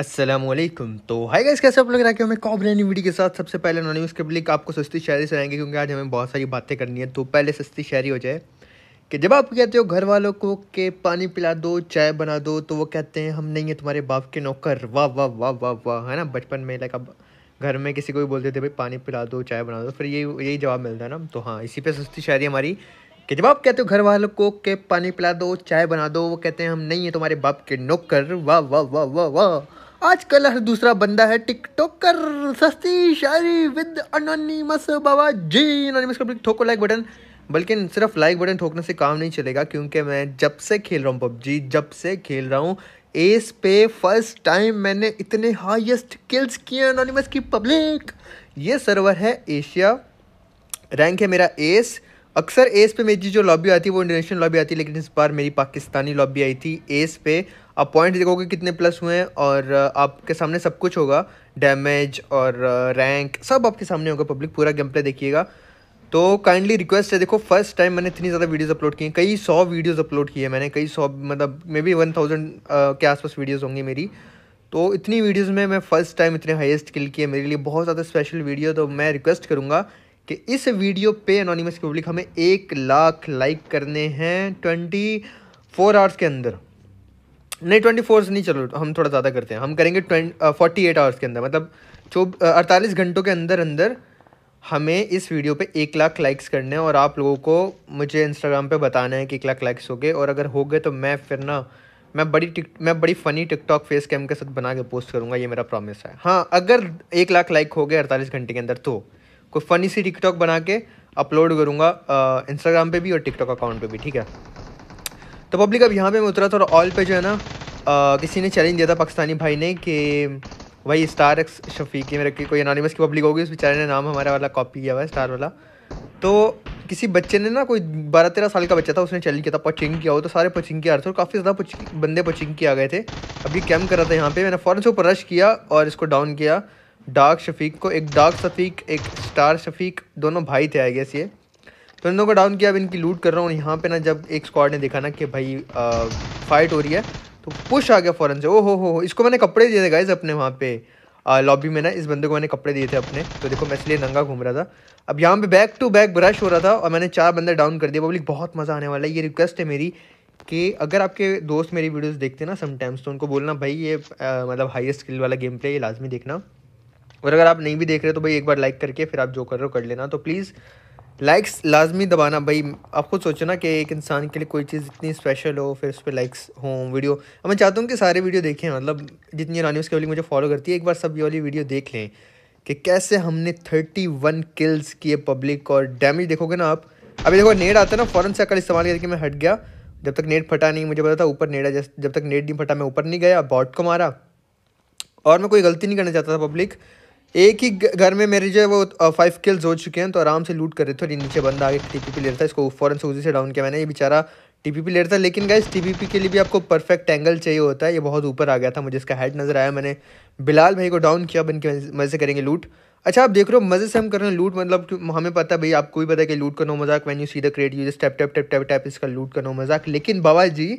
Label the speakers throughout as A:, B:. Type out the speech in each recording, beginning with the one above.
A: अस्सलामुअलैकुम। तो hi guys, कैसे आप लोग रखे हो? मैं कॉब्रेनी वीडियो के साथ सबसे पहले एनोनिमस पब्लिक आपको सस्ती शायरी सुनाएंगे, क्योंकि आज हमें बहुत सारी बातें करनी है। तो पहले सस्ती शायरी हो जाए कि जब आप कहते हो घर वालों को कि पानी पिला दो, चाय बना दो, तो वो कहते हैं हम नहीं है तुम्हारे बाप के नौकर। वाह वाह वाह वाह वाह, है ना। बचपन में लाइक अब घर में किसी को भी बोलते थे भाई पानी पिला दो, चाय बना दो, फिर यही जवाब मिलता है ना। तो हाँ, इसी पे सस्ती शायरी हमारी कि जब आप कहते हो घर वालों को कि पानी पिला दो, चाय बना दो, वो कहते हैं हम नहीं है तुम्हारे बाप के नौकर। वाह वाह वाह वाह वाह। आजकल हर दूसरा बंदा है टिकटॉकर। सस्ती शायरी विद अनोनिमस बाबा जी। अनोनिमस का ठोको लाइक बटन। बल्कि सिर्फ लाइक बटन ठोकने से काम नहीं चलेगा, क्योंकि मैं जब से खेल रहा हूँ पबजी, जब से खेल रहा हूँ एस पे फर्स्ट टाइम मैंने इतने हाईएस्ट किल्स किए अनोनिमस की पब्लिक। ये सर्वर है एशिया, रैंक है मेरा एस। अक्सर एस पे मेरी जो लॉबी आती है वो इंटरनेशनल लॉबी आती है, लेकिन इस बार मेरी पाकिस्तानी लॉबी आई थी एस पे। आप पॉइंट देखोगे कितने प्लस हुए हैं, और आपके सामने सब कुछ होगा, डैमेज और रैंक सब आपके सामने होगा। पब्लिक पूरा गेम प्ले देखिएगा। तो काइंडली रिक्वेस्ट है, देखो फर्स्ट टाइम मैंने इतनी ज़्यादा वीडियोस अपलोड की हैं, कई 100 वीडियोस अपलोड की है मैंने, कई 100 मतलब मे बी 1000 के आसपास वीडियोस होंगी मेरी। तो इतनी वीडियोस में मैं फ़र्स्ट टाइम इतने हाईएस्ट किल किए, मेरे लिए बहुत ज़्यादा स्पेशल वीडियो। तो मैं रिक्वेस्ट करूँगा कि इस वीडियो पे एनोनिमस पब्लिक हमें 1 लाख लाइक करने हैं 24 आवर्स के अंदर। नहीं 24 नहीं, चलो हम थोड़ा ज़्यादा करते हैं, हम करेंगे 48 आवर्स के अंदर, मतलब 48 घंटों के अंदर अंदर हमें इस वीडियो पे 1 लाख लाइक्स करने हैं। और आप लोगों को मुझे इंस्टाग्राम पे बताना है कि 1 लाख लाइक्स हो गए, और अगर हो गए तो मैं फिर ना मैं बड़ी फ़नी टिकटॉक फेस कैम के साथ बना के पोस्ट करूँगा, ये मेरा प्रॉमिस है। हाँ, अगर 1 लाख लाइक हो गए 48 घंटे के अंदर तो कोई फ़नी सी टिकटॉक बना के अपलोड करूँगा इंस्टाग्राम पे भी और टिकटॉक अकाउंट पे भी, ठीक है। तो पब्लिक अब यहाँ पे मैं उतरा था, और ऑल पे जो है ना किसी ने चैलेंज दिया था पाकिस्तानी भाई ने कि भाई स्टार एक्स शफीक मेरे की कोई एनोनिमस की पब्लिक होगी, उस बेचारे ने नाम हमारा वाला कॉपी किया हुआ है स्टार वाला। तो किसी बच्चे ने ना, कोई 12-13 साल का बच्चा था, उसने चैलेंज किया था पचिंग किया हो, तो सारे पचिंग आ रहे थे और काफ़ी ज़्यादा बंदे पचिंग आ गए थे। अभी कैम कर रहा था यहाँ पे, मैंने फ़ौरन से ऊपर रश किया और इसको डाउन किया, डार्क शफीक को। एक डार्क शफीक, एक स्टार शफीक, दोनों भाई थे आई गेस ये। तो इन दोनों को डाउन किया, अब इनकी लूट कर रहा हूँ यहाँ पे ना। जब एक स्क्वाड ने देखा ना कि भाई फाइट हो रही है, तो पुश आ गया फ़ौरन से। ओ हो, इसको मैंने कपड़े दिए थे गाइज अपने वहाँ पे लॉबी में ना, इस बंदे को मैंने कपड़े दिए थे अपने। तो देखो मैं इसलिए नंगा घूम रहा था। अब यहाँ पे बैक टू बैक ब्रश हो रहा था और मैंने 4 बंदे डाउन कर दिए। पब्लिक बहुत मज़ा आने वाला है। ये रिक्वेस्ट है मेरी कि अगर आपके दोस्त मेरी वीडियोस देखते हैं ना समटाइम्स, तो उनको बोलना भाई ये मतलब हाईएस्ट स्किल वाला गेम प्ले ये लाजमी देखना। और अगर आप नहीं भी देख रहे तो भाई एक बार लाइक करके फिर आप जो कर रहे हो कर लेना। तो प्लीज़ लाइक्स लाजमी दबाना भाई। आप खुद सोचो ना कि एक इंसान के लिए कोई चीज़ इतनी स्पेशल हो, फिर उस पर लाइक्स हों वीडियो। अब मैं चाहता हूँ कि सारे वीडियो देखें, मतलब जितनी एनोनिमस की मुझे फॉलो करती है, एक बार सब ये वाली वीडियो देख लें कि कैसे हमने 31 किल्स किए पब्लिक। और डैमेज देखोगे ना आप, अभी देखो नेट आता है ना, फ़ौरन से अकल इस्तेमाल करके मैं हट गया। जब तक नेट फटा नहीं, मुझे पता था ऊपर नेट है, जब तक नेट नहीं फटा मैं ऊपर नहीं गया, बॉट को मारा। और मैं कोई गलती नहीं करना चाहता था पब्लिक। एक ही घर में मेरे जो है वो 5 किल्स हो चुके हैं, तो आराम से लूट कर रहे थे। और नीचे बंदा आगे टीपीपी ले रहा था, इसको फ़ौरन से उसी से डाउन किया मैंने। ये बेचारा टीपीपी ले रहा था, लेकिन गाइस टीपीपी के लिए भी आपको परफेक्ट एंगल चाहिए होता है। ये बहुत ऊपर आ गया था, मुझे इसका हेड नज़र आया। मैंने बिलाल भाई को डाउन किया, बन के मज़े से करेंगे लूट। अच्छा आप देख रहे हो मज़े से हम कर रहे हैं लूट, मतलब हमें पता है भाई, आपको भी पता है कि लूट का नो मजाक। When you see the crate you just tap tap tap tap tap, इसका लूट का नो मजाक। लेकिन बाबा जी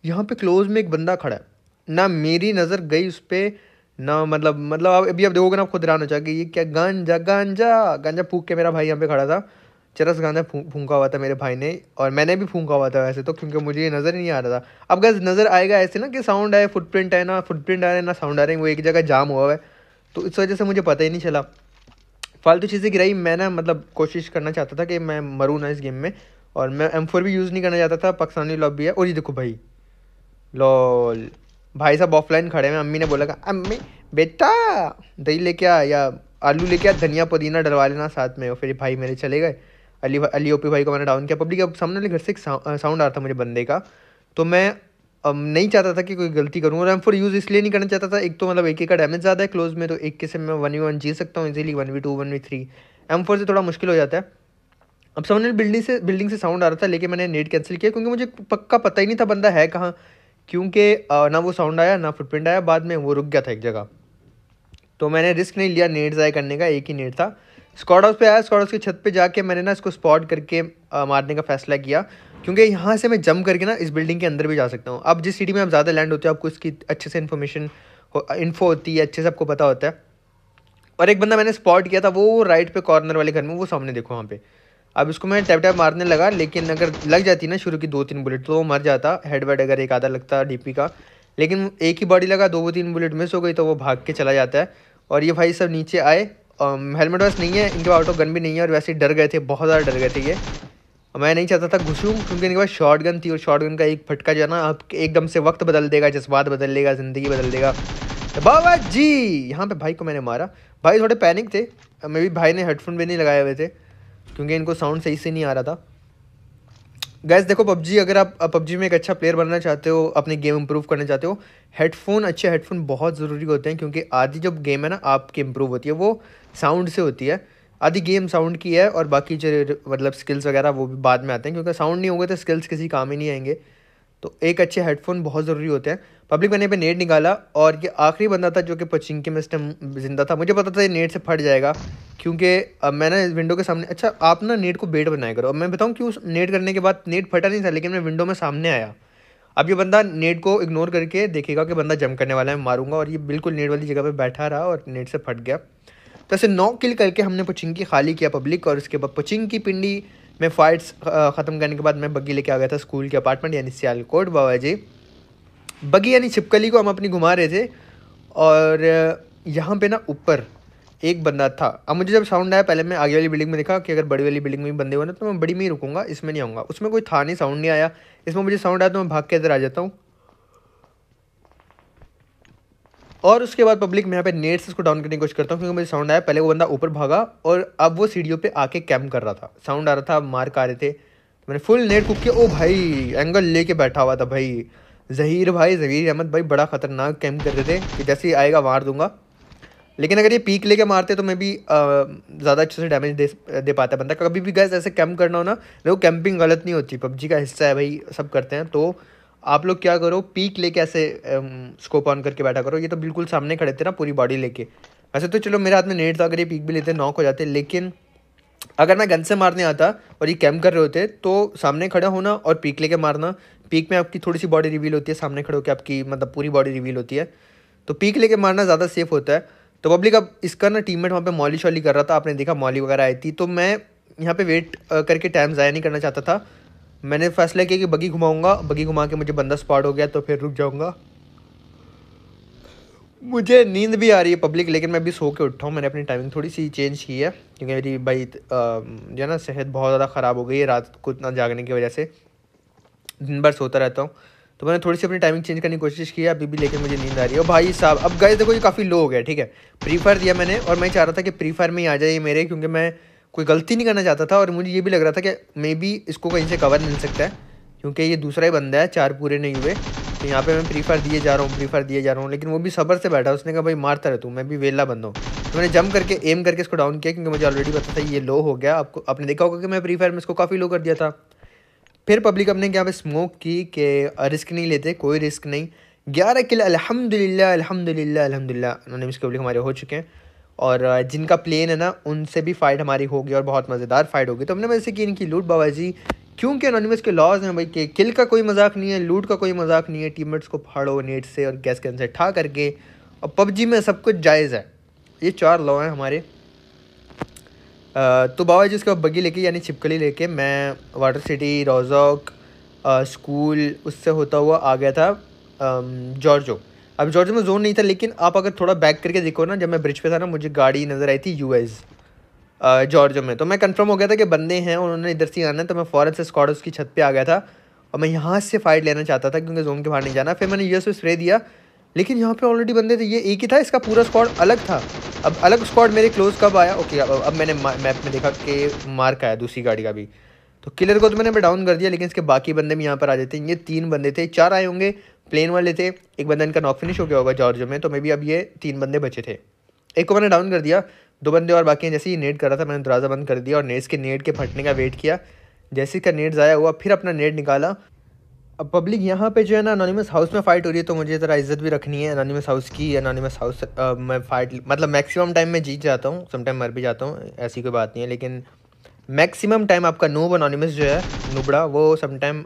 A: यहाँ पे क्लोज में एक बंदा खड़ा है ना, मेरी नज़र गई उस पर ना, मतलब आप अभी आप देखोगे ना, आप खुद हैरान हो जाएगी ये क्या गांजा गांजा गांजा फूंक के मेरा भाई यहाँ पे खड़ा था। चरस गांजा फूंका हुआ था मेरे भाई ने, और मैंने भी फूंका हुआ था वैसे तो, क्योंकि मुझे ये नज़र ही नहीं आ रहा था। अब गैस नज़र आएगा ऐसे ना कि साउंड आए, फुटप्रिंट है ना, फुटप्रिंट आ रहे हैं ना साउंड आ रहे हैं, वो एक जगह जाम हुआ है, तो इस वजह से मुझे पता ही नहीं चला। फालतू चीज़ें गिराई। मैं ना मतलब कोशिश करना चाहता था कि मैं मरूँ ना इस गेम में, और मैं M4 भी यूज़ नहीं करना चाहता था। पाकिस्तानी लॉबी है, और ये देखो भाई लॉल, भाई साहब ऑफलाइन खड़े हैं। अम्मी ने बोला कि अम्मी बेटा दही लेके आ या आलू लेके आ, धनिया पुदीना डलवा लेना साथ में। और फिर भाई मेरे चले गए। अली ओपी भाई को मैंने डाउन किया। पब्लिक अब सामने वाले घर से एक साउंड आ रहा था मुझे बंदे का, तो मैं नहीं चाहता था कि कोई गलती करूँ। और M4 यूज़ इसलिए नहीं करना चाहता था, एक तो मतलब एक का डैमेज ज़्यादा है क्लोज में, तो एक के से मैं 1v1 जी सकता हूँ इजीली, 1v2 1v3। M4 से थोड़ा मुश्किल हो जाता है। अब सामने बिल्डिंग से साउंड आ रहा था, लेकिन मैंने नेट कैंसिल किया, क्योंकि मुझे पक्का पता ही नहीं था बंदा है कहाँ। क्योंकि ना वो साउंड आया ना फुटप्रिंट आया, बाद में वो रुक गया था एक जगह। तो मैंने रिस्क नहीं लिया नेट ज़ाय करने का, एक ही नेट था। स्क्वाड हाउस पे आया, स्क्वाड हाउस की छत पे जाके मैंने ना इसको स्पॉट करके मारने का फैसला किया, क्योंकि यहाँ से मैं जंप करके ना इस बिल्डिंग के अंदर भी जा सकता हूँ। अब जिस सिटी में आप ज़्यादा लैंड होते हो, आपको इसकी अच्छे से इन्फॉर्मेशन इन्फो होती है, अच्छे से आपको पता होता है। और एक बंदा मैंने स्पॉट किया था, वो राइट पे कॉर्नर वाले घर में, वो सामने देखो वहाँ पे। अब इसको मैं टैप टैप मारने लगा, लेकिन अगर लग जाती ना शुरू की 2-3 बुलेट तो वो मर जाता। हेड वेड अगर एक आधा लगता डीपी का, लेकिन एक ही बॉडी लगा, 2-3 बुलेट मिस हो गई तो वो भाग के चला जाता है। और ये भाई सब नीचे आए, हेलमेट वैस नहीं है इनके पास, ऑटो गन भी नहीं है, और वैसे ही डर गए थे, बहुत ज़्यादा डर गए थे ये। मैं नहीं चाहता था घुसूँ, क्योंकि इनके पास शॉर्ट गन थी, और शॉर्ट गन का एक फटका जो है ना आप एकदम से वक्त बदल देगा, जज्बात बदल देगा, ज़िंदगी बदल देगा। तो बाबा जी यहाँ पे भाई को मैंने मारा। भाई थोड़े पैनिक थे, मे भी भाई ने हेडफोन भी नहीं लगाए हुए थे, क्योंकि इनको साउंड सही से नहीं आ रहा था। गैस देखो पबजी, अगर आप पबजी में एक अच्छा प्लेयर बनना चाहते हो, अपनी गेम इंप्रूव करना चाहते हो, अच्छे हेडफोन बहुत ज़रूरी होते हैं, क्योंकि आधी जब गेम है ना आपकी इंप्रूव होती है वो साउंड से होती है। आधी गेम साउंड की है, और बाकी जो मतलब स्किल्स वगैरह वो भी बाद में आते हैं, क्योंकि साउंड नहीं होगा तो स्किल्स किसी काम ही नहीं आएंगे। तो एक अच्छे हेडफोन बहुत ज़रूरी होते हैं। पब्लिक मैंने पे नेट निकाला, और ये आखिरी बंदा था जो कि पचिंकी में इस टाइम जिंदा था। मुझे पता था ये नेट से फट जाएगा, क्योंकि अब मैं ना विंडो के सामने, अच्छा आप ना नेट को बेट बनाया करो। अब मैं बताऊँ क्यों नेट करने के बाद नेट फटा नहीं था, लेकिन मैं विंडो में सामने आया। अब ये बंदा नेट को इग्नोर करके देखेगा कि बंदा जंप करने वाला है, मारूंगा, और ये बिल्कुल नेट वाली जगह पे बैठा रहा और नेट से फट गया। तो ऐसे 9 किल करके हमने पचिंकी खाली किया पब्लिक, और उसके बाद पचिंकी पिंडी में फाइट्स ख़त्म करने के बाद मैं बग्गी लेके आ गया था स्कूल के अपार्टमेंट, यानी सियालकोट बाबा जी। बग्गी यानी छिपकली को हम अपनी घुमा रहे थे, और यहाँ पे ना ऊपर एक बंदा था। अब मुझे जब साउंड आया, पहले मैं आगे वाली बिल्डिंग में देखा कि अगर बड़ी वाली बिल्डिंग में भी बंदे हो ना तो मैं बड़ी में ही रुकूंगा, इसमें नहीं आऊँगा। उसमें कोई था नहीं, साउंड नहीं आया। इसमें मुझे साउंड आया तो मैं भाग के इधर आ जाता हूँ। और उसके बाद पब्लिक में यहाँ पे नेट से इसको डाउन करने की कोशिश करता हूँ, क्योंकि मुझे साउंड आया। पहले वो बंदा ऊपर भागा, और अब वो सीढ़ियों पे आके कैम्प कर रहा था, साउंड आ रहा था, मार का आ रहे थे। तो मैंने फुल नेट कुक किया। ओ भाई एंगल लेके बैठा हुआ था भाई ज़हीर अहमद भाई, बड़ा खतरनाक कैम्प कर रहे थे कि जैसे ही आएगा मार दूंगा। लेकिन अगर ये पीक लेके मारते तो मैं भी ज़्यादा अच्छे से डैमेज दे पाता बंदा। कभी भी गैस ऐसे कैम्प करना हो ना, देखो कैंपिंग गलत नहीं होती, पबजी का हिस्सा है भाई, सब करते हैं। तो आप लोग क्या करो, पीक लेके ऐसे स्कोप ऑन करके बैठा करो। ये तो बिल्कुल सामने खड़े थे ना पूरी बॉडी लेके। वैसे तो चलो मेरे हाथ में नेट था, अगर ये पीक भी लेते नॉक हो जाते, लेकिन अगर मैं गन से मारने आता और ये कैम्प कर रहे होते तो सामने खड़ा होना और पीक लेके मारना। पीक में आपकी थोड़ी सी बॉडी रिवील होती है, सामने खड़े होकर आपकी मतलब पूरी बॉडी रिवील होती है, तो पीक लेके मारना ज़्यादा सेफ होता है। तो पब्लिक अब इसका ना टीममेट वहाँ पे मॉली शॉली कर रहा था, आपने देखा मॉली वगैरह आई थी, तो मैं यहाँ पे वेट करके टाइम ज़ाया नहीं करना चाहता था। मैंने फैसला किया कि बग्गी घुमाऊंगा, बग्गी घुमा के मुझे बंदा स्पॉट हो गया तो फिर रुक जाऊंगा। मुझे नींद भी आ रही है पब्लिक, लेकिन मैं अभी सो के उठा हूँ। मैंने अपनी टाइमिंग थोड़ी सी चेंज की है, क्योंकि मेरी भाई जो है ना सेहत बहुत ज़्यादा ख़राब हो गई है रात को इतना जागने की वजह से, दिन भर सोता रहता हूँ। तो मैंने थोड़ी सी अपनी टाइमिंग चेंज करने की कोशिश की है अभी भी, लेकिन मुझे नींद आ रही है। और भाई साहब अब गए देखो ये काफ़ी लो हो गया, ठीक है। फ्री फायर दिया मैंने, और मैं चाह रहा था कि फ्री फायर में ही आ जाए मेरे, क्योंकि मैं कोई गलती नहीं करना चाहता था। और मुझे ये भी लग रहा था कि मे बी इसको कहीं से कवर मिल सकता है, क्योंकि ये दूसरा ही बंदा है, 4 पूरे नहीं हुए। तो यहाँ पे मैं फ्री फायर दिए जा रहा हूँ, लेकिन वो भी सब्र से बैठा। उसने कहा भाई मारता रह तू, मैं भी वेला बंदा हूँ। तो मैंने जंप करके एम करके इसको डाउन किया, क्योंकि मुझे ऑलरेडी पता था ये लो हो गया। आपने देखा होगा कि मैं फ्री फायर में इसको काफ़ी लो कर दिया था। फिर पब्लिक अपने यहाँ पे स्मोक की कि रिस्क नहीं लेते, कोई रिस्क नहीं। 11 किल अल्हम्दुलिल्लाह अनोनिमस के पब्लिक हमारे हो चुके हैं, और जिनका प्लेन है ना उनसे भी फाइट हमारी होगी, और बहुत मज़ेदार फाइट होगी। तो हमने वैसे की इनकी लूट बाबा जी, क्योंकि अनोनिमस के लॉज हैं भाई कि किल का कोई मजाक नहीं है, लूट का कोई मजाक नहीं है। टीममेट्स को फाड़ो नेट से और गैस गन से ठा करके, और पबजी में सब कुछ जायज़ है। ये 4 लॉ हैं हमारे। तो बाबा जी उसके बाद बग्गी लेके यानी छिपकली लेके मैं वाटर सिटी रोजॉक स्कूल उससे होता हुआ आ गया था जॉर्जो। अब जॉर्जो में जोन नहीं था, लेकिन आप अगर थोड़ा बैक करके देखो ना, जब मैं ब्रिज पे था ना मुझे गाड़ी नज़र आई थी यूएस जॉर्जो में। तो मैं कंफर्म हो गया था कि बंदे हैं, उन्होंने इधर से आना है। तो मैं फ़ौरन से स्क्वाड उसकी छत पे आ गया था, और मैं यहाँ से फाइट लेना चाहता था, क्योंकि जोन के बाहर नहीं जाना। फिर मैंने यूएस पे स्प्रे दिया, लेकिन यहाँ पे ऑलरेडी बंदे थे। ये एक ही था, इसका पूरा स्क्वाड अलग था। अब अलग स्क्वाड मेरे क्लोज कब आया, ओके अब मैंने मैप में देखा कि मार्क आया दूसरी गाड़ी का भी। तो किलर को तो मैंने डाउन कर दिया, लेकिन इसके बाकी बंदे भी यहाँ पर आ जाते हैं। ये 3 बंदे थे, 4 आए होंगे, प्लेन वाले थे। एक बंदा इनका नॉक फिनिश हो गया होगा जॉर्जो में, तो मे भी अब ये 3 बंदे बचे थे। एक को मैंने डाउन कर दिया, 2 बंदे और बाकी हैं। जैसे ही नेट कर रहा था मैंने दरवाज़ा बंद कर दिया, और नेट्स के नेट के फटने का वेट किया। जैसे ही का नेट ज़ाया हुआ, फिर अपना नेट निकाला। अब पब्लिक यहाँ पे जो है ना अनोनिमस हाउस में फ़ाइट हो रही है, तो मुझे ज़रा इज्जत भी रखनी है अनोनिमस हाउस की। अनोनिमस हाउस में फ़ाइट मतलब मैक्सिमम टाइम में जीत जाता हूँ, सम टाइम मर भी जाता हूँ, ऐसी कोई बात नहीं है। लेकिन मैक्सिमम टाइम आपका नूब अनोनिमस जो है नुबड़ा, वो सम टाइम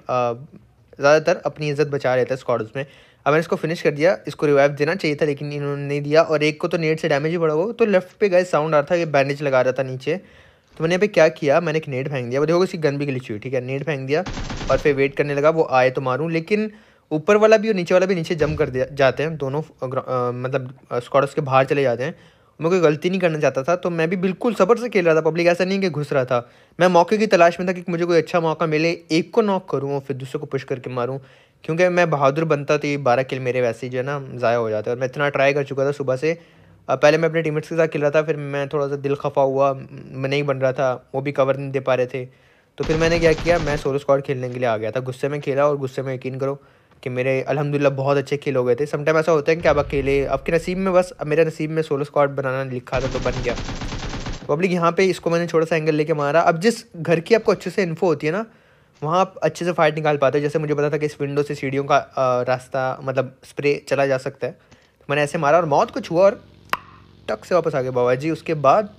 A: ज़्यादातर अपनी इज्जत बचा लेता है स्क्वाड्स में। अब मैंने इसको फिनिश कर दिया। इसको रिवाइव देना चाहिए था लेकिन इन्होंने नहीं दिया, और एक को तो नेट से डैमेज ही पड़ा। वो तो लेफ्ट पे गए साउंड आ रहा था, ये बैंडेज लगा रहा था नीचे। तो मैंने यहाँ पे क्या किया, मैंने एक नेट फेंक दिया। वो देखो इसकी गन भी ग्लिच हुई, ठीक है। नेट फेंक दिया और फिर वेट करने लगा वो आए तो मारूं, लेकिन ऊपर वाला भी और नीचे वाला भी नीचे जंप कर दिया जाते हैं दोनों, मतलब स्क्वाड उसके बाहर चले जाते हैं। मैं कोई गलती नहीं करना चाहता था, तो मैं भी बिल्कुल सब्र से खेल रहा था। पब्लिक ऐसा नहीं कि घुस रहा था, मैं मौके की तलाश में था कि मुझे कोई अच्छा मौका मिले, एक को नॉक करूँ और फिर दूसरे को पुश करके मारूँ। क्योंकि मैं बहादुर बनता तो ये 12 किल मेरे वैसे ही जो है ना ज़ाया हो जाता है। और मैं इतना ट्राई कर चुका था सुबह से। पहले मैं अपने टीममेट्स के साथ खेल रहा था, फिर मैं थोड़ा सा दिल खफा हुआ, मैं नहीं बन रहा था, वो भी कवर नहीं दे पा रहे थे। तो फिर मैंने क्या किया, मैं सोलो स्क्वाड खेलने के लिए आ गया था। गुस्से में खेला और गुस्से में यकीन करो कि मेरे अल्हम्दुलिल्लाह बहुत अच्छे खेल हो गए थे। समटाइम ऐसा होता है कि आप अकेले, आपके नसीब में, बस मेरे नसीब में सोलो स्क्वाड बनाना लिखा था तो बन गया। पब्लिक यहाँ पे इसको मैंने छोटा सा एंगल लेके मारा। अब जिस घर की आपको अच्छे से इन्फो होती है ना, वहाँ आप अच्छे से फाइट निकाल पाते हो। जैसे मुझे पता था कि इस विंडो से सीढ़ियों का रास्ता, मतलब स्प्रे चला जा सकता है, तो मैंने ऐसे मारा और मौत को छुआ और टक से वापस आ गया बाबा जी। उसके बाद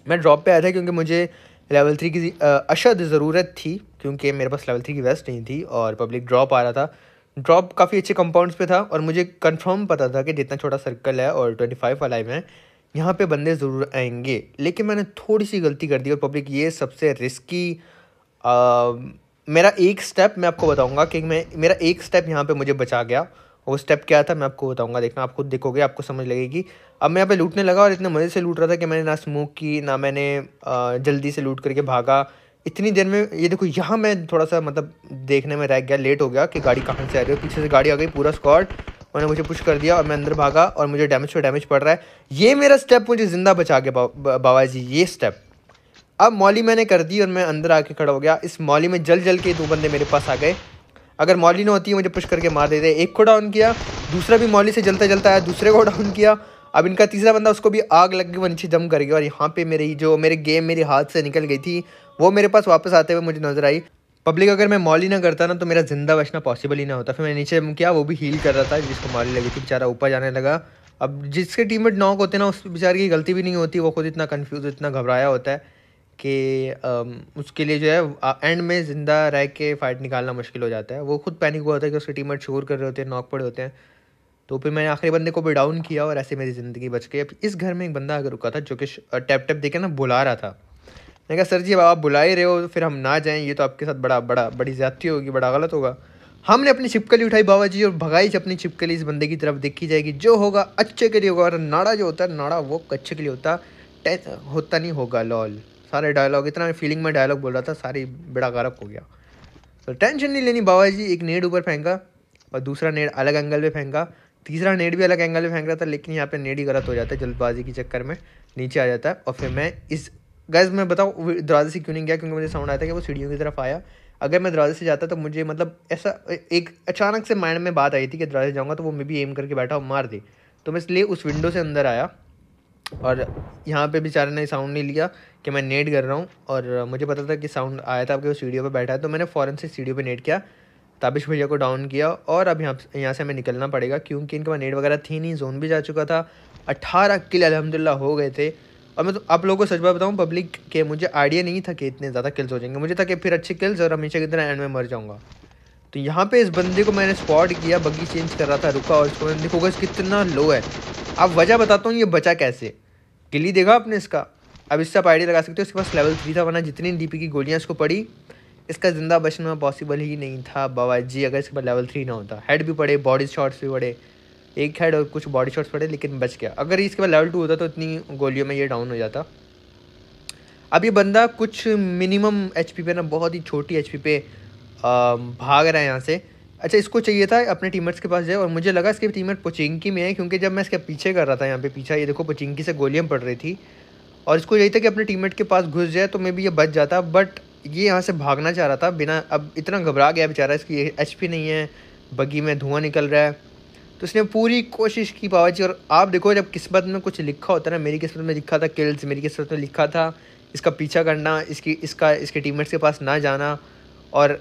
A: मैं ड्रॉप पे आया था क्योंकि मुझे लेवल 3 की अशद ज़रूरत थी, क्योंकि मेरे पास लेवल 3 की वेस्ट नहीं थी और पब्लिक ड्रॉप आ रहा था। ड्रॉप काफ़ी अच्छे कंपाउंड्स पे था और मुझे कंफर्म पता था कि जितना छोटा सर्कल है और 25 अलाइव हैं, यहाँ पे बंदे ज़रूर आएंगे। लेकिन मैंने थोड़ी सी गलती कर दी और पब्लिक ये सबसे रिस्की, मेरा एक स्टेप मैं आपको बताऊंगा कि मेरा एक स्टेप यहाँ पे मुझे बचा गया। वो स्टेप क्या था मैं आपको बताऊंगा, देखना आप खुद देखोगे आपको समझ लगेगी। अब मैं यहाँ पे लूटने लगा और इतने मज़े से लूट रहा था कि मैंने ना स्मोक की, ना मैंने जल्दी से लूट करके भागा। इतनी देर में ये देखो यहाँ मैं थोड़ा सा मतलब देखने में रह गया, लेट हो गया कि गाड़ी कहाँ से आ रही है। पीछे से गाड़ी आ गई, पूरा स्क्वाड, उन्होंने मुझे पुश कर दिया और मैं अंदर भागा और मुझे डैमेज पे डैमेज पड़ रहा है। ये मेरा स्टेप मुझे ज़िंदा बचा गया बाबा जी, ये स्टेप। अब मौली मैंने कर दी और मैं अंदर आके खड़ा हो गया। इस मौली में जल जल के 2 बंदे मेरे पास आ गए। अगर मौली ना होती है मुझे पुश करके मार देते। एक को डाउन किया, दूसरा भी मौली से जलता जलता आया, दूसरे को डाउन किया। अब इनका तीसरा बंदा, उसको भी आग लग गई, वो नीचे जंप कर गया। और यहाँ पे मेरे गेम मेरे हाथ से निकल गई थी, वो मेरे पास वापस आते हुए मुझे नजर आई। पब्लिक अगर मैं मौली ना करता ना तो मेरा जिंदा बचना पॉसिबल ही ना होता। फिर मैंने नीचे किया, वो भी हील कर रहा था जिसको मौली लगी थी, बेचारा ऊपर जाने लगा। अब जिसके टीममेट नॉक होते हैं ना, उस बेचारे की गलती भी नहीं होती, वो खुद इतना कन्फ्यूज, इतना घबराया होता है कि उसके लिए जो है एंड में ज़िंदा रह के फ़ाइट निकालना मुश्किल हो जाता है। वो खुद पैनिक हुआ होता है कि उसके टीममेट शोर कर रहे होते हैं, नॉक पड़े होते हैं। तो फिर मैंने आखिरी बंदे को भी डाउन किया और ऐसे मेरी ज़िंदगी बच गई। अब इस घर में एक बंदा आकर रुका था जो कि टैप टैप देके ना बुला रहा था। मैंने कहा सर जी अब आप बुला ही रहे हो, फिर हम ना जाएं, ये तो आपके साथ बड़ी ज़्यादती होगी, बड़ा गलत होगा। हमने अपनी छिपकली उठाई बाबा जी और भगाई अपनी छिपकली इस बंदे की तरफ। देखी जाएगी, जो होगा अच्छे के लिए होगा। और नाड़ा जो होता है, नाड़ा वो अच्छे के लिए होता नहीं होगा। लॉल सारे डायलॉग, इतना फीलिंग में डायलॉग बोल रहा था, सारी बेड़ा गर्क हो गया। तो टेंशन नहीं लेनी बाबा जी। एक नेड ऊपर फेंका और दूसरा नेड अलग एंगल पे फेंका, तीसरा नेड भी अलग एंगल पे फेंक रहा था, लेकिन यहाँ पे नेड ही गलत हो जाता है जल्दबाजी के चक्कर में, नीचे आ जाता है। और फिर मैं गैस मैं बताऊँ दरवाजे से क्यों नहीं गया, क्योंकि मुझे साउंड आया था कि वो सीढ़ियों की तरफ आया। अगर मैं दरवाजे से जाता तो मुझे मतलब ऐसा एक अचानक से माइंड में बात आई थी कि दरवाजे जाऊँगा तो वो मैं भी एम करके बैठा और मार दे। तो मैं इसलिए उस विंडो से अंदर आया और यहाँ पे बेचारे ने साउंड नहीं लिया कि मैं नेट कर रहा हूँ। और मुझे पता था कि साउंड आया था आपके वो सीढ़ियों पे बैठा है, तो मैंने फ़ौरन से सीढ़ियों पे नेट किया, ताबिश भैया को डाउन किया। और अब यहाँ से हमें निकलना पड़ेगा क्योंकि इनके पास नेट वगैरह थी नहीं, जोन भी जा चुका था। 18 किल अल्हम्दुलिल्लाह हो गए थे। और मैं तो आप लोगों को सच बात बताऊँ पब्लिक के, मुझे आइडिया नहीं था कि इतने ज़्यादा किल्स हो जाएंगे। मुझे था कि फिर अच्छे किल्स और हमेशा की तरह एंड में मर जाऊँगा। तो यहाँ पे इस बंदे को मैंने स्पॉट किया, बग्गी चेंज कर रहा था, रुका और इसको मैंने देखोगा कितना लो है। अब वजह बताता हूँ ये बचा कैसे। गिली देखा आपने इसका, अब इससे आप आइडिया लगा सकते हो। इसके पास लेवल 3 था, वरना जितनी डीपी की गोलियाँ इसको पड़ी, इसका ज़िंदा बचना पॉसिबल ही नहीं था बाबा जी, अगर इसके पास लेवल 3 ना होता। हेड भी पड़े, बॉडी शॉट्स भी पड़े, एक हेड और कुछ बॉडी शॉट्स पड़े, लेकिन बच गया। अगर इसके पास लेवल 2 होता तो इतनी गोलियों में ये डाउन हो जाता। अब ये बंदा कुछ मिनिमम एचपी पे ना, बहुत ही छोटी एचपी पे भाग रहा है यहाँ से। अच्छा, इसको चाहिए था अपने टीममेट्स के पास जाए और मुझे लगा इसके टीममेट पोचिंकी में है, क्योंकि जब मैं इसके पीछे कर रहा था, यहाँ पे पीछा ये देखो पोचिंकी से गोलियाँ पड़ रही थी और इसको यही था कि अपने टीममेट के पास घुस जाए तो मैं भी ये बच जाता। बट ये यहाँ से भागना चाह रहा था बिना, अब इतना घबरा गया बेचारा, इसकी एचपी नहीं है, बग्गी में धुआं निकल रहा है। तो इसने पूरी कोशिश की बाबा जी। और आप देखो जब किस्मत में कुछ लिखा होता है ना, मेरी किस्मत में लिखा था किल्स, मेरी किस्मत में लिखा था इसका पीछा करना, इसके टीममेट्स के पास ना जाना। और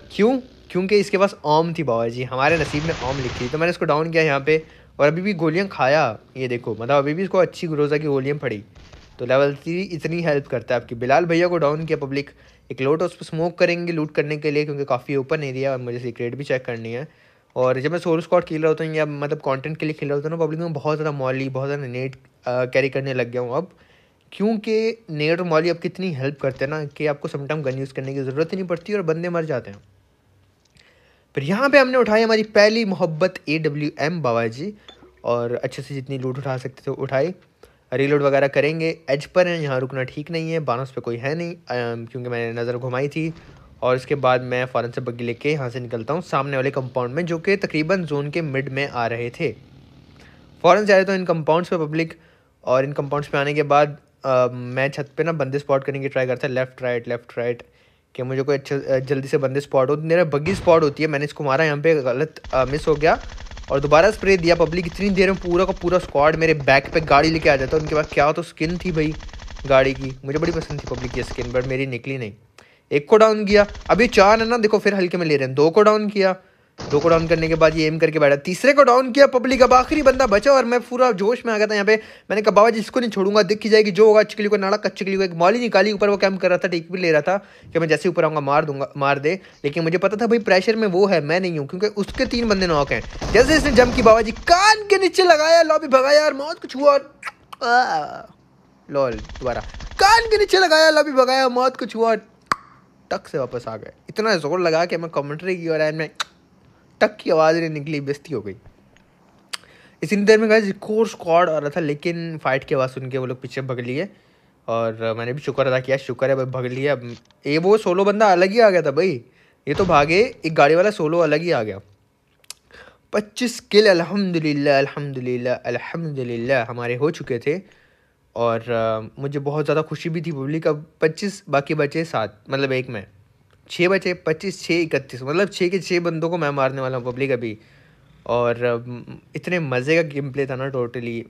A: क्योंकि इसके पास ओम थी बाबा जी, हमारे नसीब में ओम लिखी। तो मैंने इसको डाउन किया यहाँ पे और अभी भी गोलियाँ खाया, ये देखो मतलब अभी भी इसको अच्छी रोज़ा की गोलियाँ पड़ी। तो लेवल 3 इतनी हेल्प करता है आपकी। बिलाल भैया को डाउन किया पब्लिक, एक लोट उस पर स्मोक करेंगे लूट करने के लिए, क्योंकि काफ़ी ओपन एरिया और मुझे सीक्रेट भी चेक करनी है। और जब मैं सोलो स्क्वाड खेल रहा होता हूँ या मतलब कंटेंट के लिए खेल रहा होता हूँ ना, पब्लिक में बहुत ज़्यादा मॉली, बहुत ज़्यादा नेट कैरी करने लग गया हूँ अब, क्योंकि नेट और मॉली अब कितनी हेल्प करते हैं ना कि आपको समटाइम गन यूज़ करने की ज़रूरत ही नहीं पड़ती और बंदे मर जाते हैं। फिर यहाँ पे हमने उठाई हमारी पहली मोहब्बत AWM बाबाजी, और अच्छे से जितनी लूट उठा सकते थे उठाई। रीलोड वगैरह करेंगे, एज पर हैं, यहाँ रुकना ठीक नहीं है, बानस पे कोई है नहीं क्योंकि मैंने नज़र घुमाई थी। और इसके बाद मैं फ़ौरन से बग्गी लेके यहाँ से निकलता हूँ सामने वाले कंपाउंड में, जो कि तकरीबन जोन के मिड में आ रहे थे। फ़ौरन से आए तो इन कंपाउंड्स पे पब्लिक, और इन कंपाउंड्स पे आने के बाद मैं छत पे ना बंदे स्पॉट करने की ट्राई करता है, लेफ़्ट राइट कि मुझे कोई अच्छा जल्दी से बंदे स्पॉट हो। मेरा बग्गी स्पॉट होती है, मैंने इसको मारा, यहाँ पे गलत मिस हो गया और दोबारा स्प्रे दिया। पब्लिक इतनी देर में पूरा का पूरा स्क्वाड मेरे बैक पे गाड़ी लेके आ जाता है। उनके पास क्या तो स्किन थी भाई गाड़ी की, मुझे बड़ी पसंद थी पब्लिक की स्किन, बट मेरी निकली नहीं। एक को डाउन किया, अभी 4 है ना, देखो फिर हल्के में ले रहे हैं। 2 को डाउन किया, 2 को डाउन करने के बाद ये एम करके बैठा, तीसरे को डाउन किया पब्लिक। अब आखिरी बंदा बचा और मैं पूरा जोश में आ गया था यहाँ पे। मैंने कहा बाबा जी इसको नहीं छोड़ूंगा, दिख जाएगी जो होगा। चिकली को नाड़ा कच्चकली को एक मॉली निकाली, ऊपर वो कैम्प कर रहा था, टेक भी ले रहा था कि मैं जैसे ऊपर आऊँगा मार दूंगा, मार दे। लेकिन मुझे पता था भाई प्रेशर में वो है, मैं नहीं हूँ, क्योंकि उसके 3 बंदे नॉक हैं। जैसे इसने जंप की बाबा जी कान के नीचे लगाया, लॉबी भगाया और मौत कुछ हुआ। लॉल दोबारा कान के नीचे लगाया, लॉबी भगाया, मौत कुछ हुआ, टक से वापस आ गए। इतना जोर लगा कि मैं कमेंट्री की और एंड में टक की आवाज़ नहीं निकली, बेइज्जती हो गई। इसी देर में गाइस एक और स्क्वाड आ रहा था, लेकिन फाइट की आवाज़ सुन के वो लोग पीछे भग लिए और मैंने भी शुक्र अदा किया, शुक्र है भाई भग लिया। ये वो सोलो बंदा अलग ही आ गया था भाई, ये तो भागे, एक गाड़ी वाला सोलो अलग ही आ गया। 25 किल अल्हम्दुलिल्लाह अल्हम्दुलिल्लाह अल्हम्दुलिल्लाह हमारे हो चुके थे। और मुझे बहुत ज़्यादा खुशी भी थी पब्लिक। अब 25 बाकी बचे 7, मतलब एक में 6 बचे, 25 6 31, मतलब 6 के 6 बंदों को मैं मारने वाला हूँ पब्लिक अभी। और इतने मज़े का गेम प्ले था ना, टोटली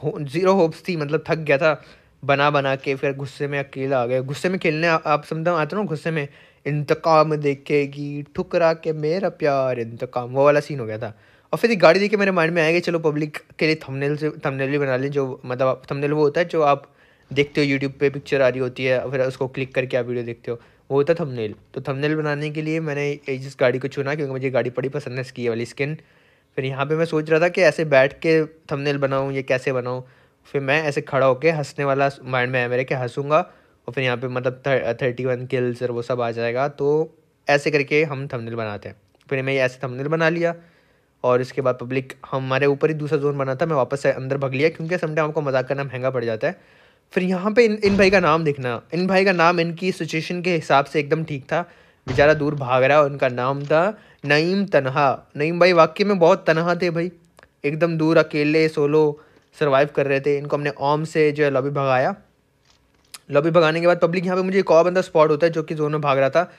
A: ज़ीरो होप्स थी, मतलब थक गया था बना के। फिर गुस्से में अकेला आ गया, गुस्से में खेलने आप समझो आते ना, गुस्से में इंतकाम देखेगी ठुकरा के मेरा प्यार इंतकाम, वो वाला सीन हो गया था। और फिर एक गाड़ी देख के मेरे माइंड में आया कि चलो पब्लिक के लिए थंबनेल भी बना लें, जो मतलब थंबनेल वो होता है जो आप देखते हो यूट्यूब पे, पिक्चर आ रही होती है, फिर उसको क्लिक करके आप वीडियो देखते हो, वो होता है थंबनेल। तो थंबनेल बनाने के लिए मैंने इस गाड़ी को चुना क्योंकि मुझे गाड़ी बड़ी पसंद है, इसकी ये वाली स्किन। फिर यहाँ पे मैं सोच रहा था कि ऐसे बैठ के थंबनेल बनाऊँ, ये कैसे बनाऊँ। फिर मैं ऐसे खड़ा होकर हंसने वाला माइंड में है मेरे कि हंसूँगा, और फिर यहाँ पे मतलब 31 किल्स और वो सब आ जाएगा। तो ऐसे करके हम थंबनेल बनाते हैं। फिर मैं ऐसे थंबनेल बना लिया और इसके बाद पब्लिक हमारे ऊपर ही दूसरा जोन बना था, मैं वापस से अंदर भाग लिया क्योंकि समटाइम आपको मजाक करना महंगा पड़ जाता है। फिर यहाँ पे इन भाई का नाम देखना, इन भाई का नाम इनकी सिचुएशन के हिसाब से एकदम ठीक था। बेचारा दूर भाग रहा है, उनका नाम था नईम तनहा। नईम भाई वाकई में बहुत तनहा थे भाई, एकदम दूर अकेले सोलो सर्वाइव कर रहे थे। इनको हमने ओम से जो है लॉबी भगाया। लॉबी भगाने के बाद पब्लिक यहाँ पे मुझे एक और बंदा स्पॉट होता है जो कि जोन में भाग रहा था,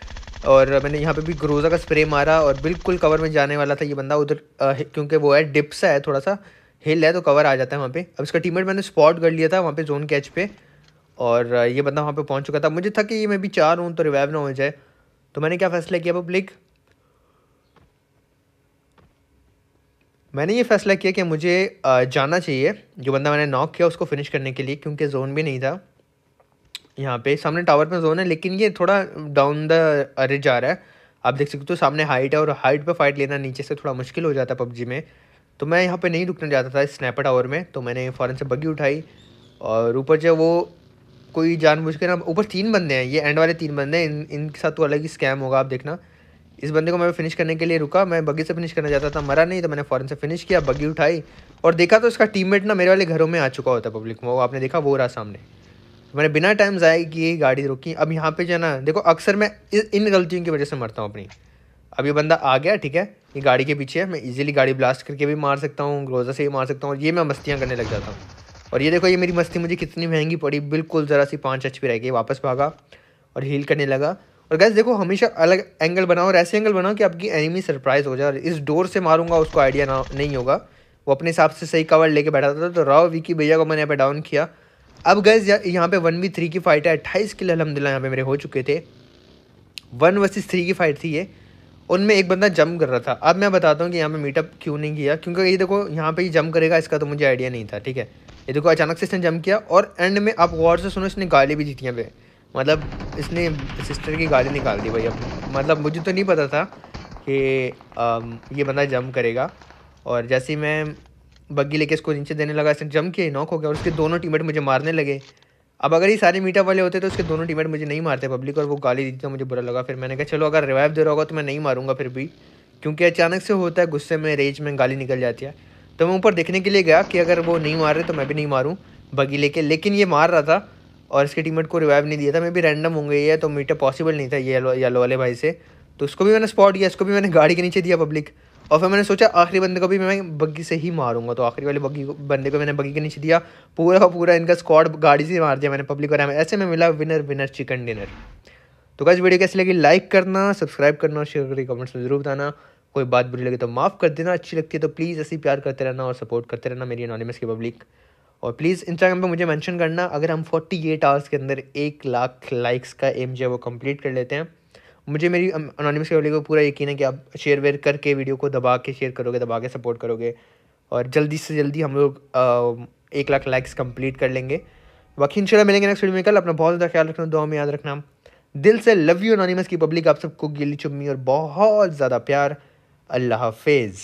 A: और मैंने यहाँ पे भी ग्रोजा का स्प्रे मारा और बिल्कुल कवर में जाने वाला था ये बंदा उधर, क्योंकि वो है डिप सा है, थोड़ा सा हिल है तो कवर आ जाता है वहाँ पे। अब इसका टीममेट मैंने स्पॉट कर लिया था वहाँ पे जोन कैच पे, और ये बंदा वहाँ पे पहुँच चुका था। मुझे था कि ये मैं भी 4 हूँ तो रिवाइव ना हो जाए, तो मैंने क्या फ़ैसला किया पब्लिक, मैंने ये फ़ैसला किया कि मुझे जाना चाहिए जो बंदा मैंने नॉक किया उसको फिनिश करने के लिए, क्योंकि जोन भी नहीं था। यहाँ पे सामने टावर पे जोन है, लेकिन ये थोड़ा डाउन द रिज आ रहा है, आप देख सकते हो सामने हाइट है, और हाइट पे फाइट लेना नीचे से थोड़ा मुश्किल हो जाता है पबजी में। तो मैं यहाँ पे नहीं रुकना चाहता था इस स्नैपर टावर में, तो मैंने फ़ौरन से बग्गी उठाई और ऊपर जो वो कोई जानबूझ के ना, ऊपर 3 बंदे हैं, ये एंड वाले 3 बंदे हैं, इनके साथ तो अलग ही स्कैम होगा, आप देखना। इस बंदे को मैं फिनिश करने के लिए रुका, मैं बग्गी से फिनिश करना चाहता था, मरा नहीं, तो मैंने फ़ौरन से फिनिश किया, बग्गी उठाई और देखा तो इसका टीममेट ना मेरे वाले घरों में आ चुका होता है पब्लिक, वो आपने देखा वो रहा सामने। मैंने बिना टाइम ज़ाया किए गाड़ी रोकी। अब यहाँ पे जो है ना, देखो अक्सर मैं इन गलतियों की वजह से मरता हूँ अपनी। अब ये बंदा आ गया, ठीक है, ये गाड़ी के पीछे है, मैं इजीली गाड़ी ब्लास्ट करके भी मार सकता हूँ, ग्रोजा से भी मार सकता हूँ, और ये मैं मस्तियाँ करने लग जाता हूँ। और ये देखो ये मेरी मस्ती मुझे कितनी महंगी पड़ी, बिल्कुल ज़रा सी 5 HP रह गई। वापस भागा और हील करने लगा। और गैस देखो हमेशा अलग एंगल बनाओ और ऐसे एंगल बनाओ कि आपकी एनिमी सरप्राइज हो जाए। और इस डोर से मारूंगा उसको आइडिया ना नहीं होगा, वो अपने हिसाब से सही कवर लेके बैठा था। तो राव विकी भैया को मैंने यहाँ पे डाउन किया। अब गैस यहाँ पे 1v3 की फाइट है, 28 किल अल्हम्दुलिल्लाह यहाँ पे मेरे हो चुके थे। 1 vs 3 की फाइट थी ये, उनमें एक बंदा जंप कर रहा था। अब मैं बताता हूँ कि यहाँ पे मीटअप क्यों नहीं किया, क्योंकि ये देखो यहाँ पे ही जंप करेगा, इसका तो मुझे आइडिया नहीं था, ठीक है। ये देखो अचानक से इसने जंप किया और एंड में आप गौर से सुनो, इसने गाली भी दी थी यहाँ पे, मतलब इसने सिस्टर की गाली निकाल दी भाई। अब मतलब मुझे तो नहीं पता था कि ये बंदा जंप करेगा, और जैसे ही मैं बग्गी लेके इसको नीचे देने लगा, इसने जंप किया, नॉक हो गया और उसके दोनों टीममेट मुझे मारने लगे। अब अगर ये सारे मीटअप वाले होते तो उसके दोनों टीममेट मुझे नहीं मारते पब्लिक, और वो गाली दी तो मुझे बुरा लगा। फिर मैंने कहा चलो अगर रिवाइव दे रहा होगा तो मैं नहीं मारूंगा फिर भी, क्योंकि अचानक से होता है, गुस्से में रेज में गाली निकल जाती है। तो मैं ऊपर देखने के लिए गया कि अगर वो नहीं मार रहे तो मैं भी नहीं मारूँ बग्गी लेके, लेकिन ये मार रहा था और इसके टीममेट को रिवाइव नहीं दिया था। मैं भी रैंडम हो गई है तो मीटअप पॉसिबल नहीं था ये येलो वाले भाई से, तो उसको भी मैंने स्पॉट किया, इसको भी मैंने गाड़ी के नीचे दिया पब्लिक। और फिर मैंने सोचा आखिरी बंदे को भी मैं बग्गी से ही मारूंगा, तो आखिरी वाले बंदे को मैंने बग्गी के नीचे दिया। पूरा का पूरा इनका स्क्वाड गाड़ी से मार दिया मैंने पब्लिक, और ऐसे में मिला विनर विनर चिकन डिनर। तो गाइस वीडियो कैसी लगी लाइक करना, सब्सक्राइब करना और शेयर करके कमेंट्स में जरूर बताना। कोई बात बुरी लगे तो माफ़ कर देना, अच्छी लगती है तो प्लीज़ ऐसे ही प्यार करते रहना और सपोर्ट करते रहना मेरी एनोनिमस की पब्लिक। और प्लीज़ इंस्टाग्राम पे मुझे मेंशन करना अगर हम 48 आवर्स के अंदर 1 लाख लाइक्स का एम जो है वो कंप्लीट कर लेते हैं। मुझे मेरी एनोनिमस की पब्लिक को पूरा यकीन है कि आप शेयर वेयर करके वीडियो को दबा के शेयर करोगे, दबा के सपोर्ट करोगे, और जल्दी से जल्दी हम लोग 1 लाख लाइक्स कंप्लीट कर लेंगे। बाकी इंशाल्लाह मिलेंगे नेक्स्ट वीडियो में कल। अपना बहुत ज़्यादा ख्याल रखना, दुआ में याद रखना। दिल से लव यू एनोनिमस की पब्लिक, आप सबको गिली चुम्मी और बहुत ज़्यादा प्यार। अल्लाह हाफिज़।